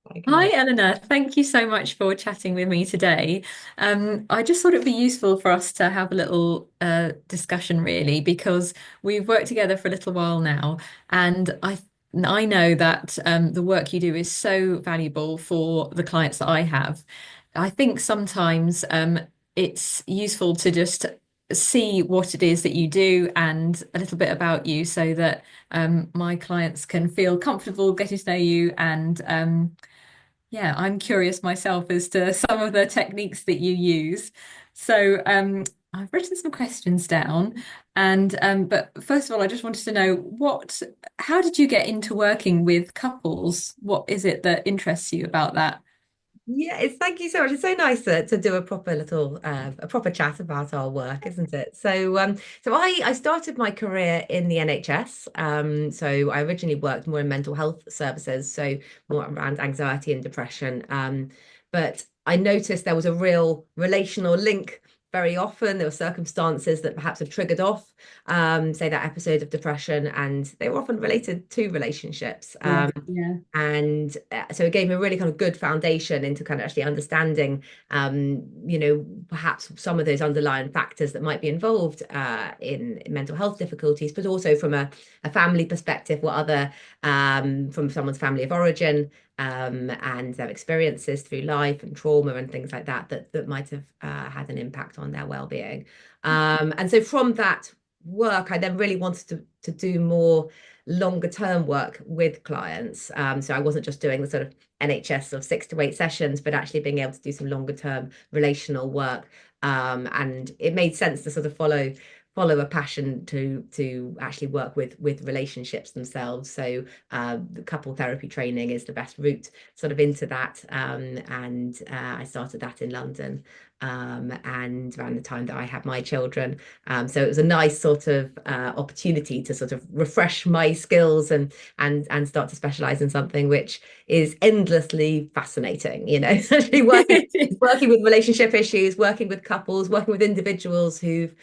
I can Hi, imagine. Eleanor. Thank you so much for chatting with me today. I just thought it'd be useful for us to have a little discussion, really, because we've worked together for a little while now, and I know that the work you do is so valuable for the clients that I have. I think sometimes it's useful to just see what it is that you do and a little bit about you, so that my clients can feel comfortable getting to know you and yeah, I'm curious myself as to some of the techniques that you use. So, I've written some questions down, and but first of all, I just wanted to know how did you get into working with couples? What is it that interests you about that? Yeah, it's thank you so much. It's so nice to do a proper little a proper chat about our work, isn't it? So I started my career in the NHS. So I originally worked more in mental health services, so more around anxiety and depression. But I noticed there was a real relational link very often. There were circumstances that perhaps have triggered off, say that episode of depression, and they were often related to relationships. Yes, yeah. And so it gave me a really kind of good foundation into kind of actually understanding, perhaps some of those underlying factors that might be involved in mental health difficulties, but also from a family perspective, what other, from someone's family of origin, and their experiences through life and trauma and things like that, that might have had an impact on their well-being. And so from that work, I then really wanted to do more longer term work with clients. So I wasn't just doing the sort of NHS of 6 to 8 sessions, but actually being able to do some longer term relational work. And it made sense to sort of follow a passion to actually work with relationships themselves. So the couple therapy training is the best route sort of into that. And I started that in London, and around the time that I had my children. So it was a nice sort of opportunity to sort of refresh my skills and start to specialize in something which is endlessly fascinating. Especially working with relationship issues, working with couples, working with individuals who've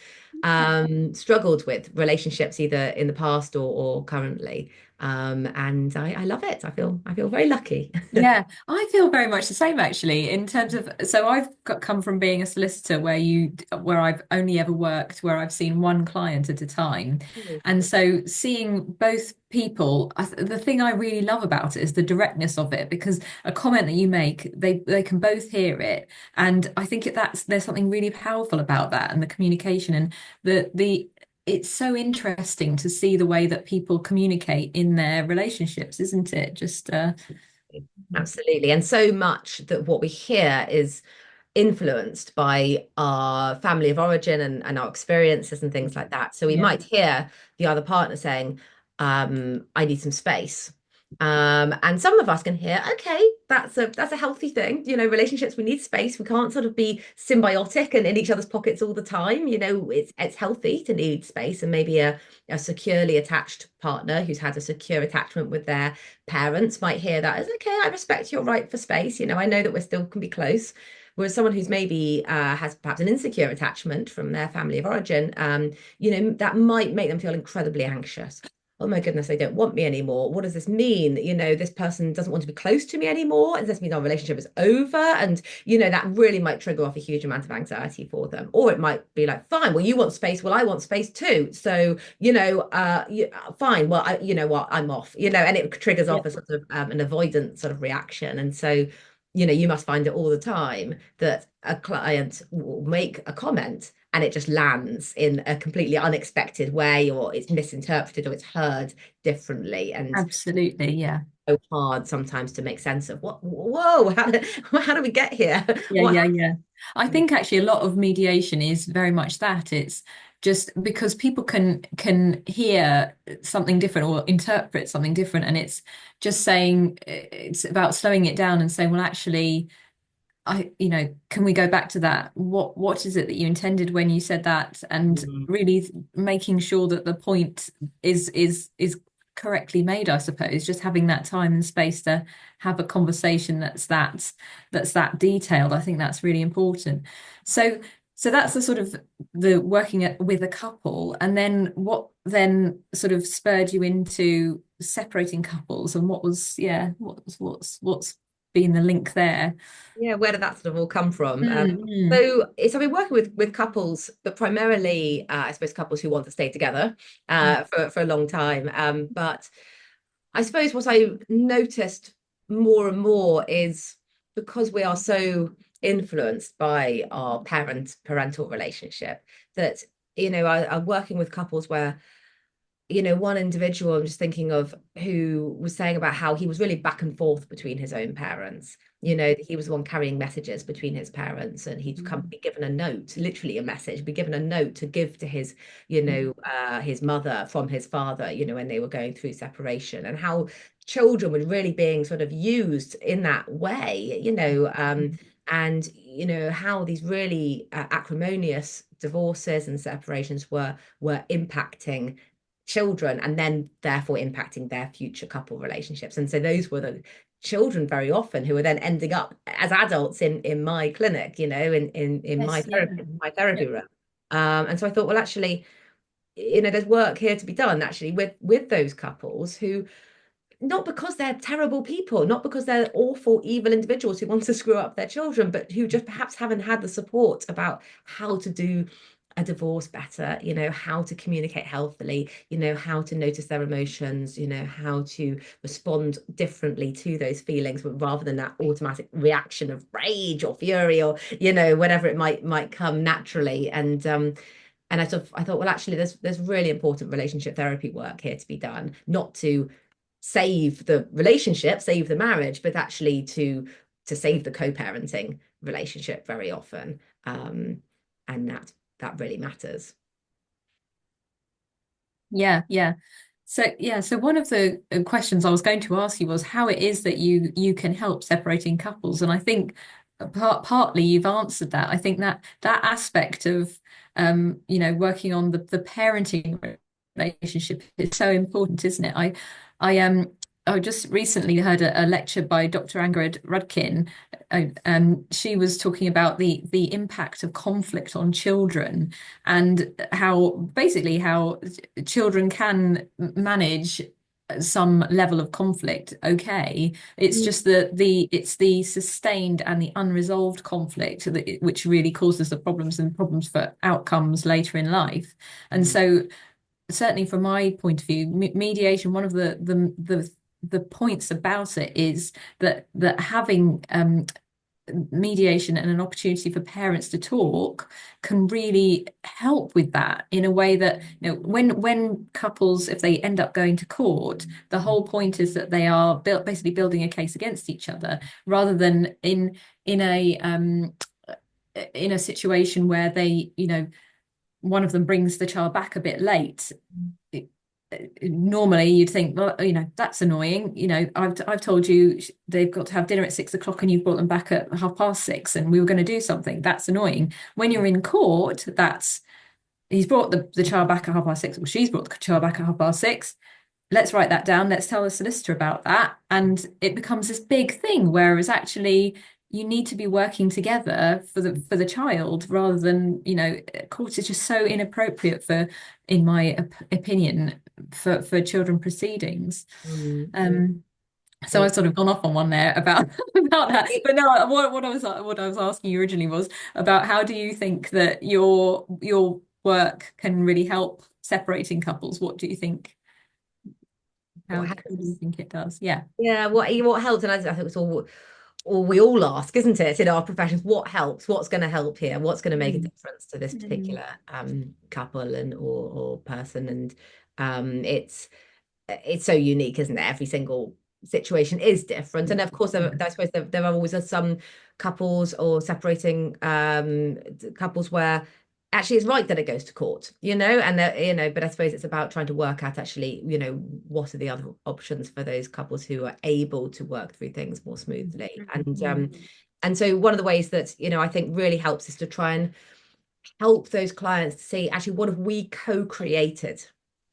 struggled with relationships either in the past or currently. And I love it. I feel very lucky. Yeah, I feel very much the same actually in terms of so come from being a solicitor where I've only ever worked where I've seen one client at a time. And so seeing both people, the thing I really love about it is the directness of it because a comment that you make, they can both hear it. And I think there's something really powerful about that and the communication and the it's so interesting to see the way that people communicate in their relationships, isn't it? Just Absolutely. And so much that what we hear is influenced by our family of origin and our experiences and things like that. So we yeah. might hear the other partner saying, I need some space. And some of us can hear, okay, that's a healthy thing. Relationships, we need space. We can't sort of be symbiotic and in each other's pockets all the time. It's healthy to need space, and maybe a securely attached partner who's had a secure attachment with their parents might hear that as, okay, I respect your right for space. I know that we still can be close. Whereas someone who's maybe has perhaps an insecure attachment from their family of origin, that might make them feel incredibly anxious. Oh my goodness, they don't want me anymore. What does this mean? This person doesn't want to be close to me anymore. Does this mean our relationship is over? And, that really might trigger off a huge amount of anxiety for them. Or it might be like, fine, well, you want space. Well, I want space too. So, fine. Well, you know what? I'm off, and it triggers Yeah. off a sort of an avoidant sort of reaction. And so, you must find it all the time that a client will make a comment and it just lands in a completely unexpected way, or it's misinterpreted, or it's heard differently. And Absolutely, yeah. so hard sometimes to make sense of what, whoa, how do we get here? Yeah, What yeah, yeah. I think actually a lot of mediation is very much that. It's just because people can hear something different or interpret something different, and it's just saying it's about slowing it down and saying, well, actually, can we go back to that? What is it that you intended when you said that? And happened? really making sure that the point is correctly made, I suppose. Just having that time and space to have a conversation that's that detailed. I think that's really important. So so that's the sort of the with a couple, and then what then sort of spurred you into separating couples, and what was yeah, what's being the link there. Yeah, where did that sort of all come from? Mm. So I've been working with couples, but primarily, I suppose, couples who want to stay together Mm. for a long time. But I suppose what I noticed more and more is because we are so influenced by our parental relationship that, I'm working with couples where one individual I'm just thinking of who was saying about how he was really back and forth between his own parents. He was the one carrying messages between his parents, and he'd come be given a note, literally a message, be given a note to give to his mother from his father, when they were going through separation, and how children were really being sort of used in that way, and how these really acrimonious divorces and separations were impacting children and then therefore impacting their future couple relationships. And so those were the children very often who were then ending up as adults in my clinic, in Yes, yeah. my Yeah. therapy room. And so I thought, well, actually, there's work here to be done actually with those couples who, not because they're terrible people, not because they're awful, evil individuals who want to screw up their children, but who just perhaps haven't had the support about how to do a divorce better, how to communicate healthily, how to notice their emotions, how to respond differently to those feelings, but rather than that automatic reaction of rage or fury or, whatever it might come naturally. And I thought, well, actually, there's really important relationship therapy work here to be done, not to save the relationship, save the marriage, but actually to save the co-parenting relationship very often. And that really matters. Yeah, yeah. So yeah, so one of the questions I was going to ask you was how it is that you can help separating couples, and I think partly you've answered that. I think that that aspect of working on the parenting relationship is so important, isn't it? I just recently heard a lecture by Dr. Angrid Rudkin. She was talking about the impact of conflict on children and how basically how children can manage some level of conflict okay. It's Mm. just it's the sustained and the unresolved conflict which really causes the problems and problems for outcomes later in life. And Mm. so certainly from my point of view, mediation, one of the points about it is that having mediation and an opportunity for parents to talk can really help with that in a way that when couples, if they end up going to court, the whole point is that they are basically building a case against each other rather than in a in a situation where they one of them brings the child back a bit late. Normally you'd think, well, that's annoying. I've told you they've got to have dinner at 6 o'clock and you've brought them back at 6:30 and we were going to do something. That's annoying. When you're in court, that's he's brought the child back at 6:30, or she's brought the child back at 6:30. Let's write that down. Let's tell the solicitor about that. And it becomes this big thing, whereas actually you need to be working together for the child rather than, court is just so inappropriate for, in my opinion, for children proceedings. Mm. Mm. Um, so So I've sort of gone off on one there about about that. But no, what I was asking you originally was about how do you think that your work can really help separating couples? What do you think? How, what how do you happens? think it does? Yeah. Yeah, what helps, and I think it's all we all ask, isn't it, in our professions? What helps? What's going to help here? What's going to make a Mm. difference to this Mm. particular couple and or person? And it's so unique, isn't it? Every single situation is different. And of course, I suppose there are always some couples or separating couples where actually it's right that it goes to court, and but I suppose it's about trying to work out actually, what are the other options for those couples who are able to work through things more smoothly. And so one of the ways that, I think really helps is to try and help those clients to see actually what have we co-created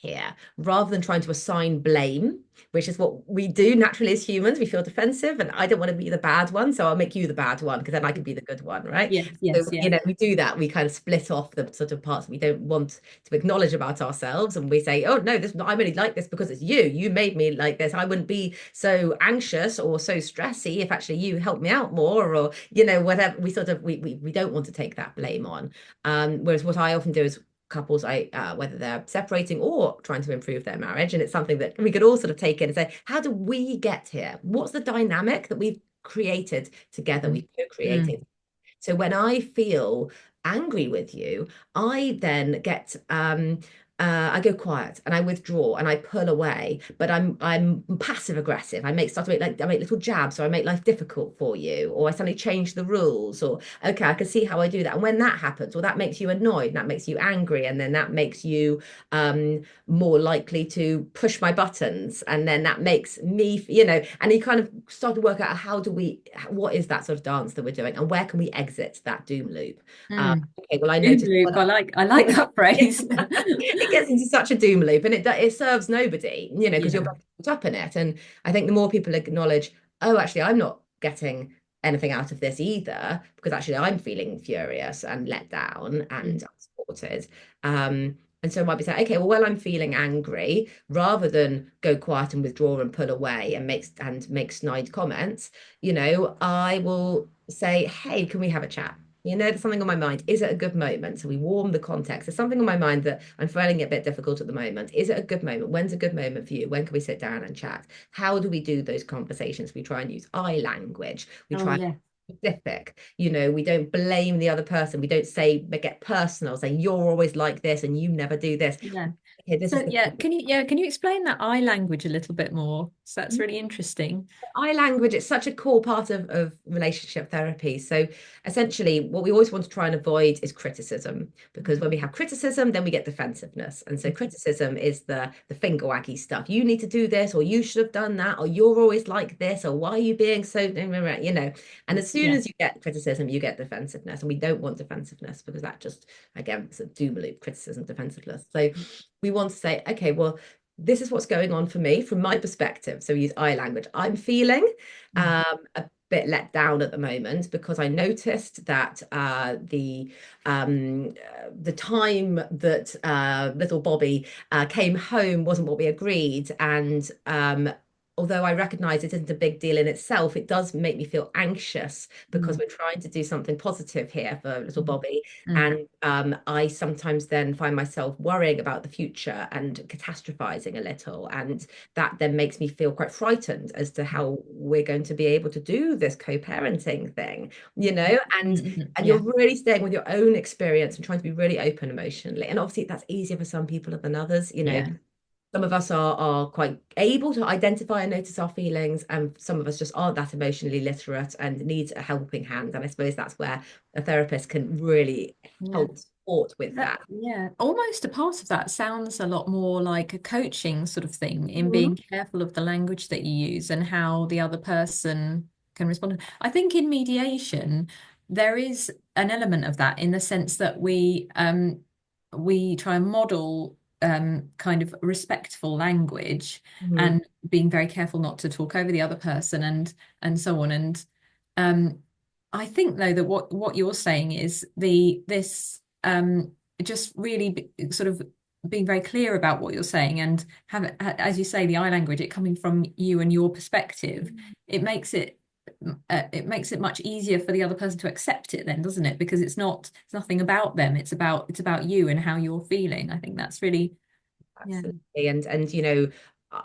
here, rather than trying to assign blame, which is what we do naturally as humans. We feel defensive, and I don't want to be the bad one, so I'll make you the bad one because then I can be the good one, right? Yes, So, yes, yeah. we do that. We kind of split off the sort of parts we don't want to acknowledge about ourselves, and we say, "Oh no, this I'm only like this because it's you. You made me like this. I wouldn't be so anxious or so stressy if actually you helped me out more, or whatever." We sort of we don't want to take that blame on. Whereas what I often do is couples, whether they're separating or trying to improve their marriage, and it's something that we could all sort of take in and say, how do we get here? What's the dynamic that we've created together, Mm, we've co-created? mm, So when I feel angry with you, I then get I go quiet and I withdraw and I pull away, but I'm passive aggressive. I make little jabs, or I make life difficult for you, or I suddenly change the rules, or okay, I can see how I do that. And when that happens, well, that makes you annoyed, and that makes you angry, and then that makes you more likely to push my buttons, and then that makes me, and you kind of start to work out what is that sort of dance that we're doing, and where can we exit that doom loop? mm. Okay, well, I Doom noticed loop. I like that phrase. it gets into such a doom loop, and it serves nobody, because you're Yeah. both caught up in it. And I think the more people acknowledge, oh, actually, I'm not getting anything out of this either, because actually I'm feeling furious and let down and Mm, unsupported. And so I might be saying, okay, well, I'm feeling angry, rather than go quiet and withdraw and pull away and make snide comments, I will say, hey, can we have a chat? There's something on my mind. Is it a good moment? So we warm the context. There's something on my mind that I'm finding it a bit difficult at the moment. Is it a good moment? When's a good moment for you? When can we sit down and chat? How do we do those conversations? We try and use I language. We oh try and yeah. be specific. We don't blame the other person. We don't get personal, say you're always like this and you never do this. Yeah. Okay, this So is the yeah, can you explain that I language a little bit more? So that's really interesting. I language, it's such a core part of relationship therapy. So essentially, what we always want to try and avoid is criticism, because when we have criticism, then we get defensiveness. And so criticism is the finger waggy stuff. You need to do this, or you should have done that, or you're always like this, or why are you being so, And as soon Yeah. as you get criticism, you get defensiveness. And we don't want defensiveness, because that just, again, it's a doom loop: criticism, defensiveness. So we want to say, okay, well, this is what's going on for me from my perspective. So we use I language. I'm feeling Mm, a bit let down at the moment, because I noticed that the time that little Bobby came home wasn't what we agreed, and although I recognize it isn't a big deal in itself, it does make me feel anxious, because mm, we're trying to do something positive here for little mm, Bobby. mm, And I sometimes then find myself worrying about the future and catastrophizing a little. And that then makes me feel quite frightened as to how we're going to be able to do this co-parenting thing, and you're yeah. really staying with your own experience and trying to be really open emotionally. And obviously that's easier for some people than others. Yeah. Some of us are quite able to identify and notice our feelings, and some of us just aren't that emotionally literate and need a helping hand. And I suppose that's where a therapist can really Yeah. help support with That, that. yeah, almost a part of that sounds a lot more like a coaching sort of thing, in Mhm. being careful of the language that you use and how the other person can respond. I think in mediation, there is an element of that, in the sense that we try and model kind of respectful language, Mhm. and being very careful not to talk over the other person, and so on. And um I think, though, that what you're saying is this just really sort of being very clear about what you're saying, and have, as you say, the I language, it coming from you and your perspective. It makes it much easier for the other person to accept it, then, doesn't it? Because it's nothing about them. It's about you and how you're feeling. I think that's really, yeah. Absolutely. And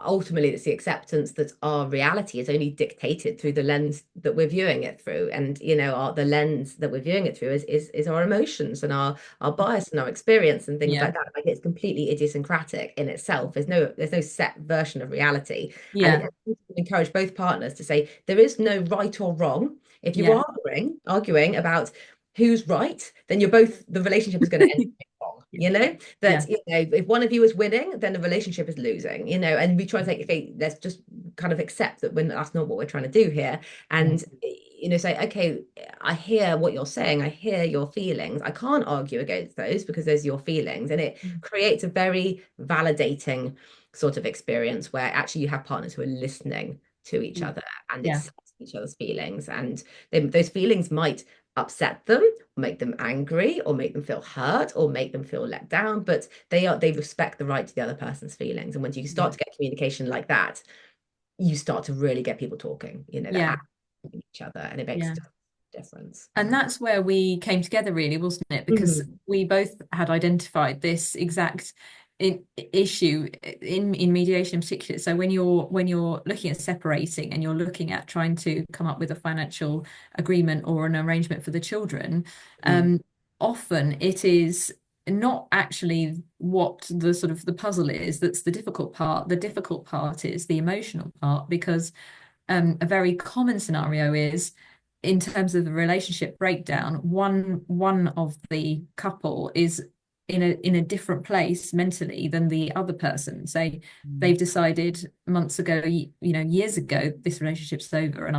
ultimately it's the acceptance that our reality is only dictated through the lens that we're viewing it through. And the lens that we're viewing it through is our emotions and our bias and our experience and things Yeah. like that. Like, it's completely idiosyncratic in itself. There's no set version of reality. And Yeah. it encourage both partners to say there is no right or wrong. If you Yeah. are arguing about who's right, then the relationship is going to end wrong. Yeah. Yeah. If one of you is winning, then the relationship is losing, and we try to say, okay, let's just kind of accept that that's not what we're trying to do here. Yeah. And say, okay, I hear what you're saying, I hear your feelings. I can't argue against those because those are your feelings. And it Mm. creates a very validating sort of experience where actually you have partners who are listening to each Mm. other and Yeah, accepting each other's feelings. And those feelings might upset them, make them angry, or make them feel hurt, or make them feel let down, but they respect the right to the other person's feelings. And once you yeah, start to get communication like that, you start to really get people talking, they're yeah, asking each other, and it makes yeah. a difference. And that's where we came together, really, wasn't it? Because Mhm. we both had identified this exact issue in mediation in particular. So when you're looking at separating and you're looking at trying to come up with a financial agreement or an arrangement for the children, Mm. um, often it is not actually what the sort of the puzzle is that's the difficult part. The difficult part is the emotional part, because a very common scenario is, in terms of the relationship breakdown, one of the couple is in a different place mentally than the other person. Say they've Mm. decided months ago, years ago, this relationship's over, and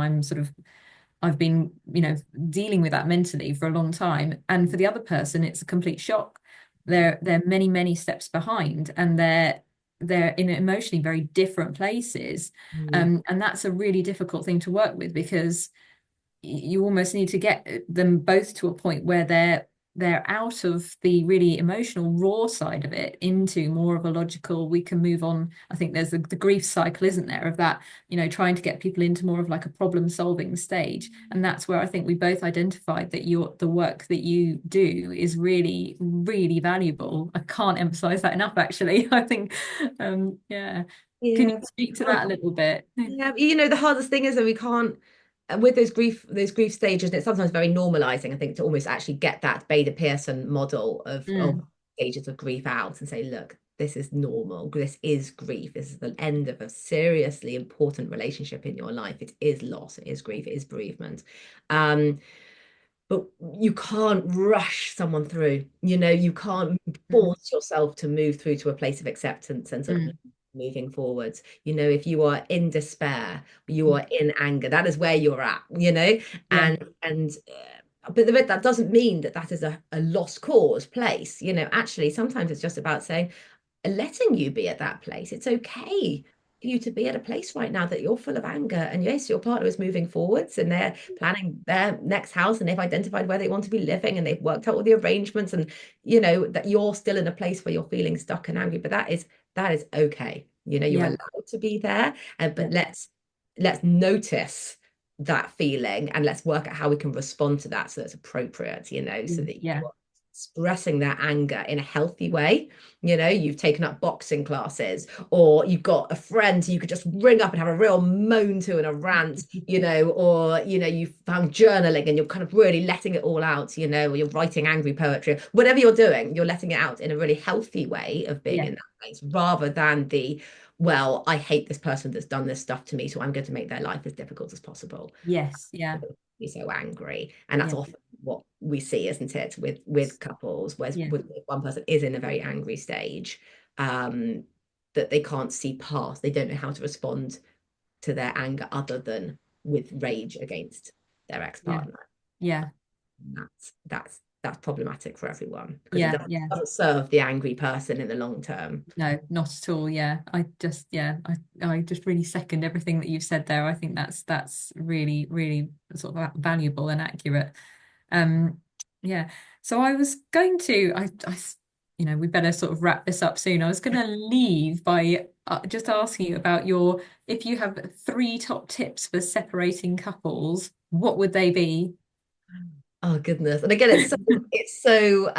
I've been, dealing with that mentally for a long time. And for the other person, it's a complete shock. They're many, many steps behind, and they're in emotionally very different places. Mm. And that's a really difficult thing to work with, because you almost need to get them both to a point where they're out of the really emotional raw side of it into more of a logical, we can move on. I think there's the grief cycle, isn't there, of that, trying to get people into more of like a problem solving stage. And that's where I think we both identified that the work that you do is really, really valuable. I can't emphasize that enough, actually. I think, yeah. Can you Yeah. speak to that a little bit? Yeah, the hardest thing is that we can't, with those grief stages, and it's sometimes very normalizing, I think, to almost actually get that Beta Pearson model of Mm, stages of grief out and say, look, this is normal. This is grief. This is the end of a seriously important relationship in your life. It is loss, it is grief, it is bereavement. Um, but you can't rush someone through. You can't mm, force yourself to move through to a place of acceptance and sort of mm, moving forwards. If you are in despair, you are in anger, that is where you're at. yeah. And but that doesn't mean that is a lost cause place. Actually, sometimes it's just about saying, letting you be at that place. It's okay for you to be at a place right now that you're full of anger. And yes, your partner is moving forwards and they're planning their next house and they've identified where they want to be living and they've worked out all the arrangements, and that you're still in a place where you're feeling stuck and angry. But that is okay. You're Yeah, allowed to be there. And yeah, but let's notice that feeling and let's work out how we can respond to that so that's appropriate, so that you yeah, are expressing that anger in a healthy way. You've taken up boxing classes, or you've got a friend who you could just ring up and have a real moan to and a rant, or you've found journaling and you're kind of really letting it all out, or you're writing angry poetry. Whatever you're doing, you're letting it out in a really healthy way of being yeah, in that place, rather than well, I hate this person that's done this stuff to me, so I'm going to make their life as difficult as possible. yes, yeah, Be so angry, and that's yeah, often what we see, isn't it, with couples, where yeah, if one person is in a very angry stage, um, that they can't see past, they don't know how to respond to their anger other than with rage against their yeah, ex-partner. yeah, That's problematic for everyone because it yeah, doesn't, yeah. doesn't serve the angry person in the long term. No, not at all. Yeah, I just really second everything that you've said there. I think that's really, really sort of valuable and accurate. Um, yeah. So I was going to, we better sort of wrap this up soon. I was going to leave by just asking you about if you have three top tips for separating couples, what would they be? Oh goodness. And again, it's so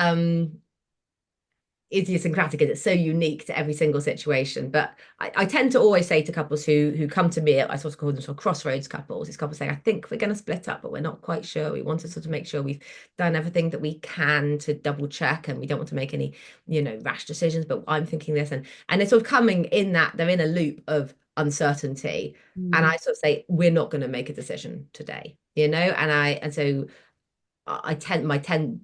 idiosyncratic and it's so unique to every single situation. But I tend to always say to couples who come to me, I sort of call them sort of crossroads couples. It's couples saying, I think we're going to split up, but we're not quite sure. We want to sort of make sure we've done everything that we can to double check, and we don't want to make any, rash decisions. But I'm thinking this, and it's sort of coming in that they're in a loop of uncertainty. And Mm, I sort of say, we're not going to make a decision today, and so my 10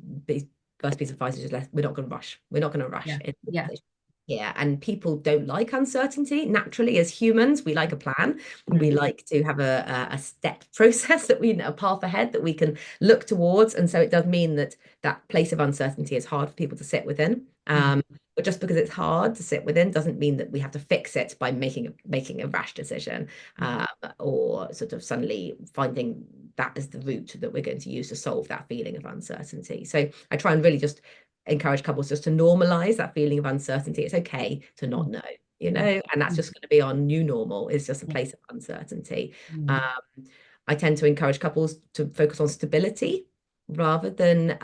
first piece of advice is just we're not going to rush. We're not going to rush yeah, in the yeah, decision. Yeah, and people don't like uncertainty. Naturally, as humans, we like a plan. We Mm. like to have a step process that we a path ahead that we can look towards. And so it does mean that that place of uncertainty is hard for people to sit within. Mm. But just because it's hard to sit within doesn't mean that we have to fix it by making a rash decision, Mm. or sort of suddenly finding that is the route that we're going to use to solve that feeling of uncertainty. So I try and really just encourage couples just to normalize that feeling of uncertainty. It's okay to not Mm. know, Mm. and that's just going to be our new normal, is just a Yeah. place of uncertainty. Mm. Um, I tend to encourage couples to focus on stability rather than,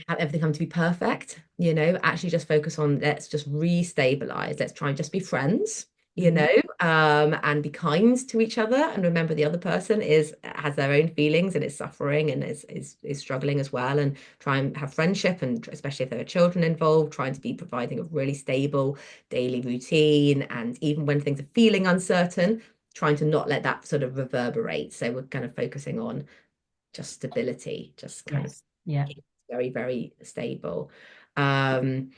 have everything come to be perfect, actually just focus on, let's just re-stabilize, let's try and just be friends, Mhm. and be kind to each other, and remember the other person has their own feelings and is suffering and is struggling as well, and try and have friendship, and especially if there are children involved, trying to be providing a really stable daily routine, and even when things are feeling uncertain, trying to not let that sort of reverberate. So we're kind of focusing on just stability, just kind of Yes. Yeah. very, very stable. Um,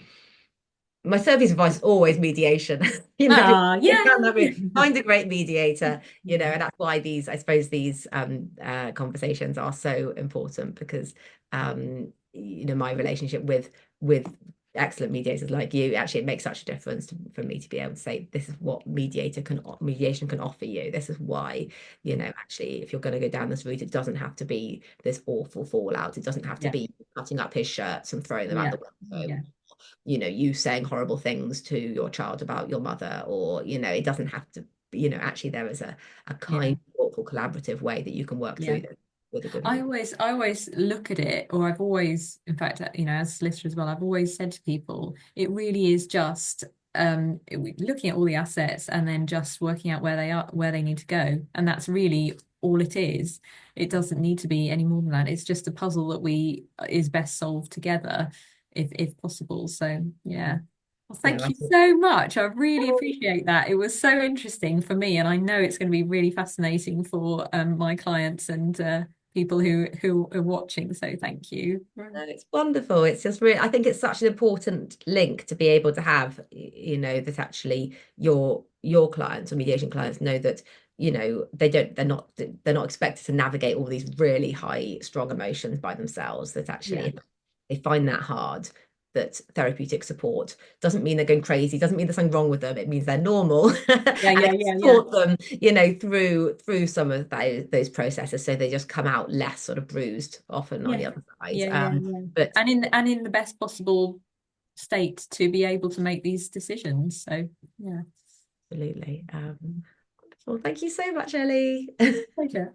my service advice is always mediation. If you Ah, can, I yay. mean, find a great mediator, Yeah. and that's why I suppose these conversations are so important, because my relationship with excellent mediators like you, actually it makes such a difference for me to be able to say, this is what mediation can offer you. This is why, actually, if you're going to go down this route, it doesn't have to be this awful fallout. It doesn't have to Yeah. be cutting up his shirts and throwing them out Yeah. the window, Yeah. you saying horrible things to your child about your mother, or it doesn't have to, actually there is a Yeah. kind, thoughtful, collaborative way that you can work Yeah. through this with a good I meeting. always I always look at it, or I've always, in fact, as a solicitor as well, I've always said to people, it really is just looking at all the assets and then just working out where they need to go. And that's really all it is. It doesn't need to be any more than that. It's just a puzzle that we is best solved together if possible. So yeah. Well, No, thank I you think, so much. I really appreciate that. It was so interesting for me, and I know it's going to be really fascinating for my clients and people who are watching. So thank you. no, it's wonderful. It's just really, I think it's such an important link to be able to have, that actually your clients or mediation clients know that, they're not expected to navigate all these really high, strong emotions by themselves. That actually, Yeah. if they find that hard, that therapeutic support doesn't mean they're going crazy, doesn't mean there's something wrong with them. It means they're normal, Yeah, and yeah, it can yeah, yeah. support them, through some of those processes, so they just come out less sort of bruised often on Yeah. the other side. Yeah, yeah, yeah. But And in the best possible state to be able to make these decisions. So yeah. absolutely. Well, thank you so much, Ellie. Pleasure.